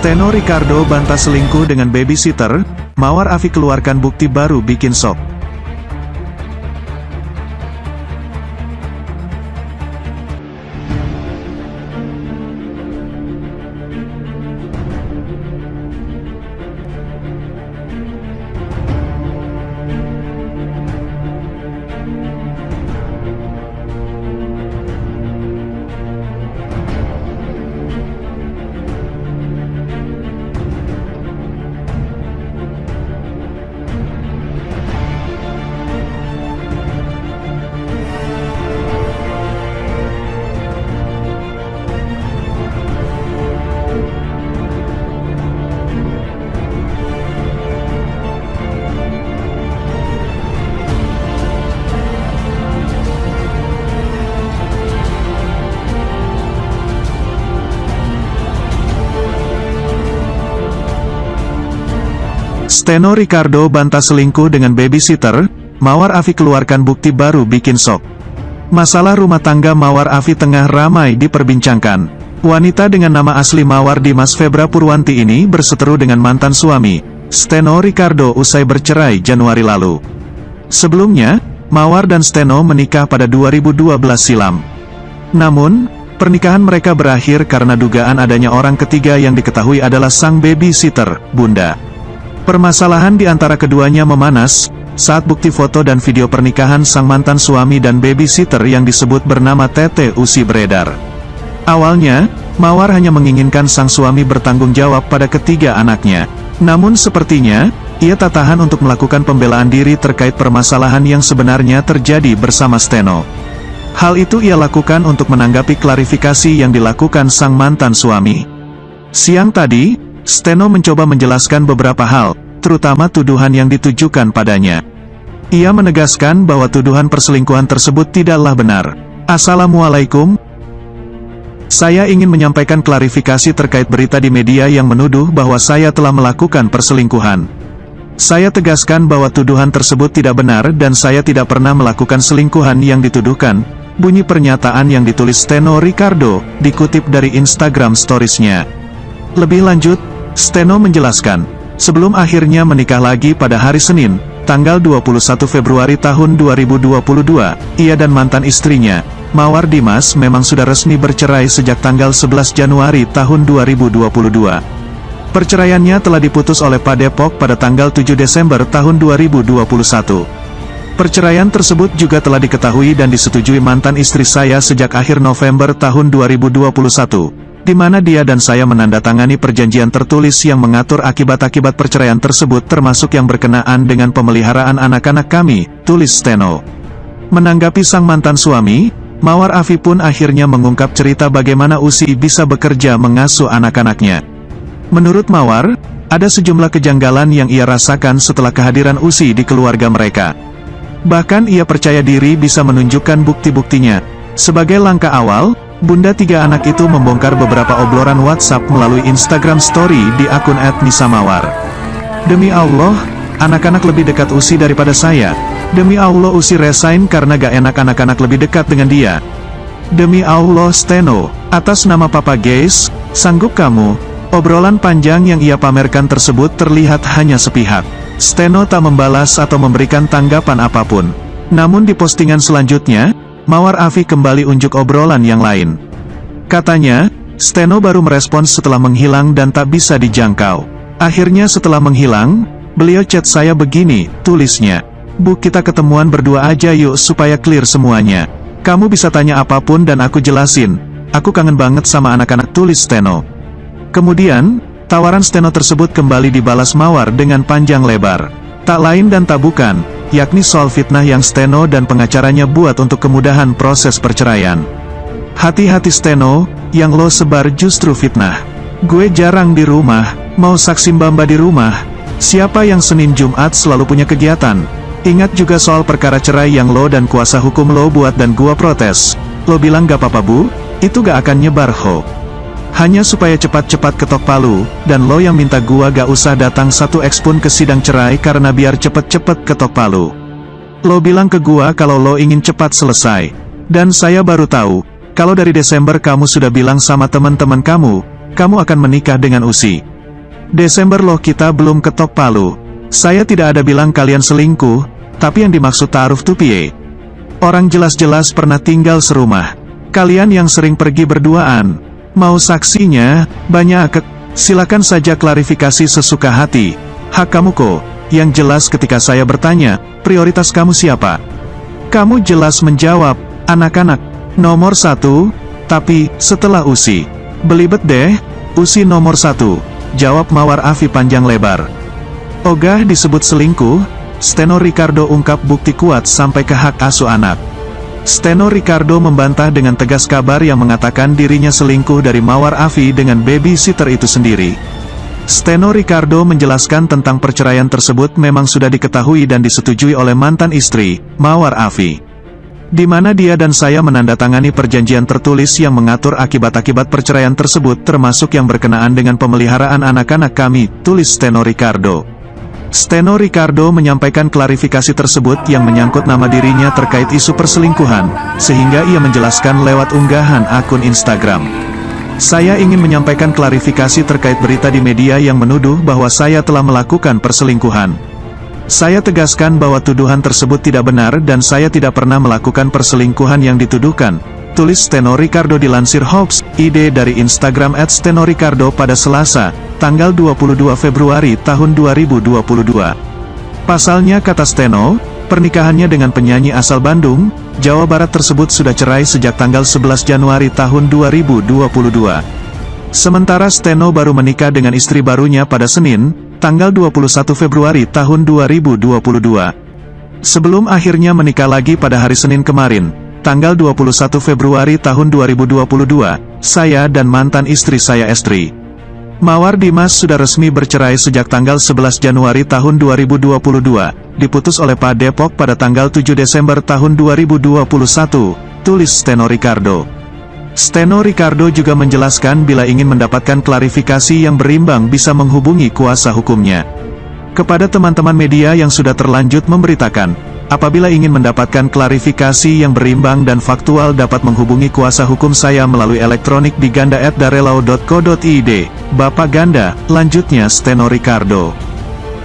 Steno Ricardo bantah selingkuh dengan babysitter, Mawar Afi keluarkan bukti baru bikin shock. Steno Ricardo bantah selingkuh dengan babysitter, Mawar Afi keluarkan bukti baru bikin shock. Masalah rumah tangga Mawar Afi tengah ramai diperbincangkan. Wanita dengan nama asli Mawar Dimas Febra Purwanti ini berseteru dengan mantan suami, Steno Ricardo usai bercerai Januari lalu. Sebelumnya, Mawar dan Steno menikah pada 2012 silam. Namun, pernikahan mereka berakhir karena dugaan adanya orang ketiga yang diketahui adalah sang babysitter, Bunda. Permasalahan di antara keduanya memanas, saat bukti foto dan video pernikahan sang mantan suami dan babysitter yang disebut bernama Tete Usi beredar. Awalnya, Mawar hanya menginginkan sang suami bertanggung jawab pada ketiga anaknya. Namun sepertinya, ia tak tahan untuk melakukan pembelaan diri terkait permasalahan yang sebenarnya terjadi bersama Steno. Hal itu ia lakukan untuk menanggapi klarifikasi yang dilakukan sang mantan suami. Siang tadi, Steno mencoba menjelaskan beberapa hal, terutama tuduhan yang ditujukan padanya. Ia menegaskan bahwa tuduhan perselingkuhan tersebut tidaklah benar. Assalamualaikum. Saya ingin menyampaikan klarifikasi terkait berita di media yang menuduh bahwa saya telah melakukan perselingkuhan. Saya tegaskan bahwa tuduhan tersebut tidak benar dan saya tidak pernah melakukan selingkuhan yang dituduhkan, bunyi pernyataan yang ditulis Steno Ricardo, dikutip dari Instagram Stories-nya. Lebih lanjut, Steno menjelaskan, sebelum akhirnya menikah lagi pada hari Senin, tanggal 21 Februari tahun 2022, ia dan mantan istrinya, Mawar Dimas memang sudah resmi bercerai sejak tanggal 11 Januari tahun 2022. Perceraiannya telah diputus oleh Pak Depok pada tanggal 7 Desember tahun 2021. Perceraian tersebut juga telah diketahui dan disetujui mantan istri saya sejak akhir November tahun 2021. Di mana dia dan saya menandatangani perjanjian tertulis yang mengatur akibat-akibat perceraian tersebut termasuk yang berkenaan dengan pemeliharaan anak-anak kami, tulis Steno. Menanggapi sang mantan suami, Mawar Afi pun akhirnya mengungkap cerita bagaimana Usi bisa bekerja mengasuh anak-anaknya. Menurut Mawar, ada sejumlah kejanggalan yang ia rasakan setelah kehadiran Usi di keluarga mereka. Bahkan ia percaya diri bisa menunjukkan bukti-buktinya. Sebagai langkah awal, Bunda tiga anak itu membongkar beberapa obrolan WhatsApp melalui Instagram Story di akun @nisamawar. Demi Allah, anak-anak lebih dekat Usi daripada saya. Demi Allah Usi resign karena gak enak anak-anak lebih dekat dengan dia. Demi Allah Steno, atas nama Papa Guys, sanggup kamu? Obrolan panjang yang ia pamerkan tersebut terlihat hanya sepihak. Steno tak membalas atau memberikan tanggapan apapun. Namun di postingan selanjutnya, Mawar Afi kembali unjuk obrolan yang lain. Katanya, Steno baru merespons setelah menghilang dan tak bisa dijangkau. Akhirnya setelah menghilang, beliau chat saya begini, tulisnya. Bu, kita ketemuan berdua aja yuk supaya clear semuanya. Kamu bisa tanya apapun dan aku jelasin. Aku kangen banget sama anak-anak, tulis Steno. Kemudian, tawaran Steno tersebut kembali dibalas Mawar dengan panjang lebar. Tak lain dan tak bukan, yakni soal fitnah yang Steno dan pengacaranya buat untuk kemudahan proses perceraian. Hati-hati Steno, yang lo sebar justru fitnah. Gue jarang di rumah, mau saksi mbamba di rumah. Siapa yang Senin Jumat selalu punya kegiatan? Ingat juga soal perkara cerai yang lo dan kuasa hukum lo buat dan gua protes. Lo bilang gak apa-apa bu, itu gak akan nyebar ho. Hanya supaya cepat-cepat ketok palu, dan lo yang minta gua gak usah datang satu ekspun ke sidang cerai karena biar cepet-cepet ketok palu. Lo bilang ke gua kalau lo ingin cepat selesai. Dan saya baru tahu, kalau dari Desember kamu sudah bilang sama teman-teman kamu akan menikah dengan Usi. Desember loh, kita belum ketok palu. Saya tidak ada bilang kalian selingkuh, tapi yang dimaksud ta'aruf tuh piye? Orang jelas-jelas pernah tinggal serumah. Kalian yang sering pergi berduaan. Mau saksinya, banyak silakan saja klarifikasi sesuka hati. Hak kamu kok. Yang jelas ketika saya bertanya, prioritas kamu siapa? Kamu jelas menjawab, anak-anak. Nomor 1, tapi, setelah Usi. Belibet deh, Usi nomor 1. Jawab Mawar Afi panjang lebar. Ogah disebut selingkuh, Steno Ricardo ungkap bukti kuat sampai ke hak asuh anak. Steno Ricardo membantah dengan tegas kabar yang mengatakan dirinya selingkuh dari Mawar Afi dengan babysitter itu sendiri. Steno Ricardo menjelaskan tentang perceraian tersebut memang sudah diketahui dan disetujui oleh mantan istri, Mawar Afi. Di mana dia dan saya menandatangani perjanjian tertulis yang mengatur akibat-akibat perceraian tersebut termasuk yang berkenaan dengan pemeliharaan anak-anak kami, tulis Steno Ricardo. Steno Ricardo menyampaikan klarifikasi tersebut yang menyangkut nama dirinya terkait isu perselingkuhan, sehingga ia menjelaskan lewat unggahan akun Instagram. Saya ingin menyampaikan klarifikasi terkait berita di media yang menuduh bahwa saya telah melakukan perselingkuhan. Saya tegaskan bahwa tuduhan tersebut tidak benar dan saya tidak pernah melakukan perselingkuhan yang dituduhkan, tulis Steno Ricardo dilansir Hoax.id dari Instagram @StenoRicardo pada Selasa, tanggal 22 Februari tahun 2022. Pasalnya kata Steno, pernikahannya dengan penyanyi asal Bandung, Jawa Barat tersebut sudah cerai sejak tanggal 11 Januari tahun 2022. Sementara Steno baru menikah dengan istri barunya pada Senin, tanggal 21 Februari tahun 2022. Sebelum akhirnya menikah lagi pada hari Senin kemarin, tanggal 21 Februari tahun 2022, saya dan mantan istri saya Estri Mawar Dimas sudah resmi bercerai sejak tanggal 11 Januari tahun 2022, diputus oleh PA Depok pada tanggal 7 Desember tahun 2021, tulis Steno Ricardo. Steno Ricardo juga menjelaskan bila ingin mendapatkan klarifikasi yang berimbang bisa menghubungi kuasa hukumnya. Kepada teman-teman media yang sudah terlanjut memberitakan, apabila ingin mendapatkan klarifikasi yang berimbang dan faktual dapat menghubungi kuasa hukum saya melalui elektronik di ganda@darelau.co.id, Bapak Ganda, lanjutnya Steno Ricardo.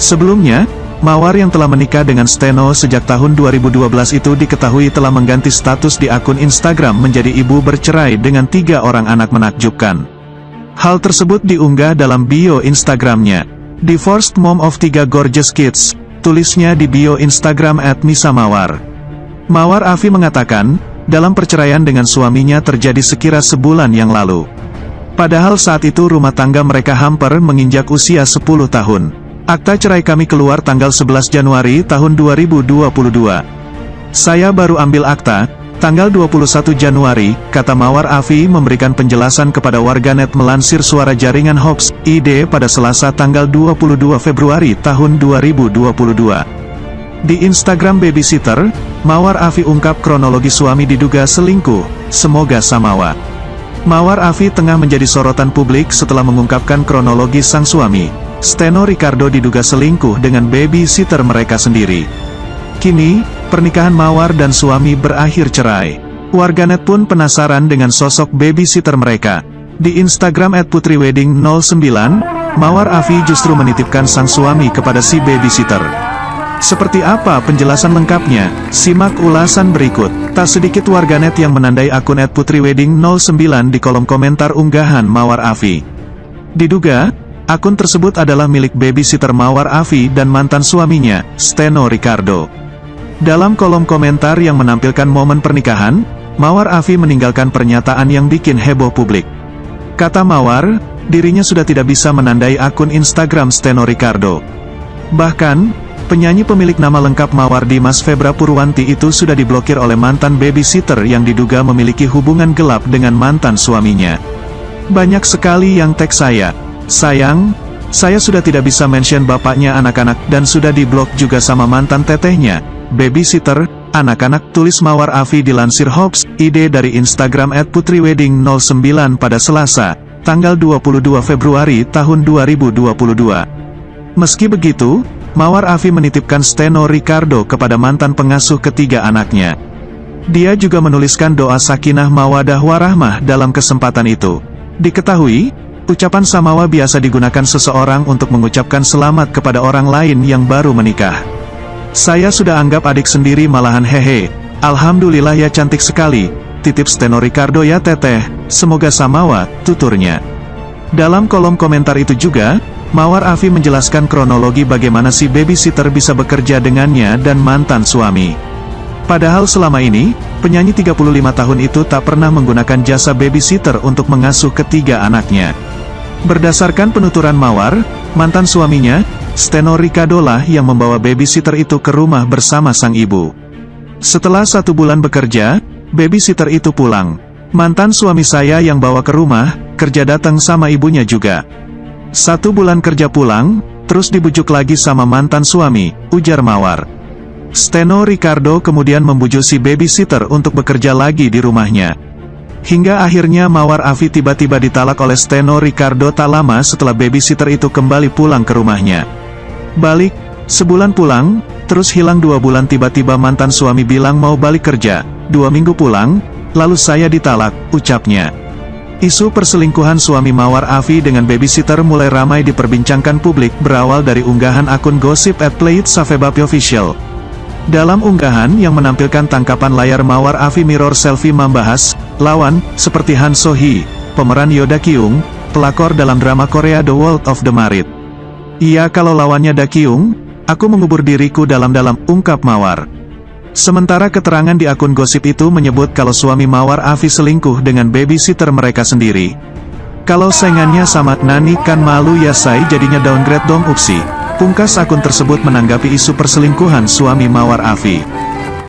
Sebelumnya, Mawar yang telah menikah dengan Steno sejak tahun 2012 itu diketahui telah mengganti status di akun Instagram menjadi ibu bercerai dengan 3 orang anak menakjubkan. Hal tersebut diunggah dalam bio Instagramnya. Divorced mom of 3 gorgeous kids, tulisnya di bio Instagram @nisamawar. Mawar Afi mengatakan, dalam perceraian dengan suaminya terjadi sekira sebulan yang lalu. Padahal saat itu rumah tangga mereka hampir menginjak usia 10 tahun. Akta cerai kami keluar tanggal 11 Januari tahun 2022. Saya baru ambil akta, tanggal 21 Januari, kata Mawar Afi memberikan penjelasan kepada warganet melansir suara jaringan Hoax.id pada Selasa tanggal 22 Februari tahun 2022. Di Instagram babysitter, Mawar Afi ungkap kronologi suami diduga selingkuh, semoga samawa. Mawar Afi tengah menjadi sorotan publik setelah mengungkapkan kronologi sang suami. Steno Ricardo diduga selingkuh dengan babysitter mereka sendiri. Kini, pernikahan Mawar dan suami berakhir cerai. Warganet pun penasaran dengan sosok babysitter mereka. Di Instagram @putriwedding09, Mawar Afi justru menitipkan sang suami kepada si babysitter. Seperti apa penjelasan lengkapnya? Simak ulasan berikut. Tak sedikit warganet yang menandai akun @putriwedding09 di kolom komentar unggahan Mawar Afi. Diduga, akun tersebut adalah milik babysitter Mawar Afi dan mantan suaminya, Steno Ricardo. Dalam kolom komentar yang menampilkan momen pernikahan, Mawar Afi meninggalkan pernyataan yang bikin heboh publik. Kata Mawar, dirinya sudah tidak bisa menandai akun Instagram Steno Ricardo. Bahkan, penyanyi pemilik nama lengkap Mawar Dimas Febra Purwanti itu sudah diblokir oleh mantan babysitter yang diduga memiliki hubungan gelap dengan mantan suaminya. Banyak sekali yang tag saya. Sayang, saya sudah tidak bisa mention bapaknya anak-anak dan sudah diblok juga sama mantan tetehnya, babysitter, anak-anak, tulis Mawar Afi dilansir Hoax.id dari Instagram @putriwedding09 pada Selasa, tanggal 22 Februari tahun 2022. Meski begitu, Mawar Afi menitipkan Steno Ricardo kepada mantan pengasuh ketiga anaknya. Dia juga menuliskan doa sakinah mawadah warahmah dalam kesempatan itu. Diketahui, Ucapan samawa biasa digunakan seseorang untuk mengucapkan selamat kepada orang lain yang baru menikah. Saya sudah anggap adik sendiri malahan hehe. Alhamdulillah ya cantik sekali. Titip Steno Ricardo ya teteh. Semoga samawa, tuturnya. Dalam kolom komentar itu juga, Mawar Afi menjelaskan kronologi bagaimana si babysitter bisa bekerja dengannya dan mantan suami. Padahal selama ini, penyanyi 35 tahun itu tak pernah menggunakan jasa babysitter untuk mengasuh ketiga anaknya. Berdasarkan penuturan Mawar, mantan suaminya, Steno Ricardo lah yang membawa babysitter itu ke rumah bersama sang ibu. Setelah 1 bulan bekerja, babysitter itu pulang. Mantan suami saya yang bawa ke rumah, kerja datang sama ibunya juga. 1 bulan kerja pulang, terus dibujuk lagi sama mantan suami, ujar Mawar. Steno Ricardo kemudian membujuk si babysitter untuk bekerja lagi di rumahnya. Hingga akhirnya Mawar Afi tiba-tiba ditalak oleh Steno Ricardo tak lama setelah babysitter itu kembali pulang ke rumahnya. Balik, sebulan pulang, terus hilang 2 bulan tiba-tiba mantan suami bilang mau balik kerja, 2 minggu pulang, lalu saya ditalak, ucapnya. Isu perselingkuhan suami Mawar Afi dengan babysitter mulai ramai diperbincangkan publik berawal dari unggahan akun gosip @playitsafebapi_official. Dalam unggahan yang menampilkan tangkapan layar Mawar Afi mirror selfie membahas lawan seperti Han So Hee, pemeran Yoda Kyung, pelakor dalam drama Korea The World of the Married. Iya kalau lawannya Da Kyung, aku mengubur diriku dalam-dalam, ungkap Mawar. Sementara keterangan di akun gosip itu menyebut kalau suami Mawar Afi selingkuh dengan babysitter mereka sendiri. Kalau saingannya sama Nani kan malu ya say jadinya downgrade dong upsi. Pungkas akun tersebut menanggapi isu perselingkuhan suami Mawar Afi.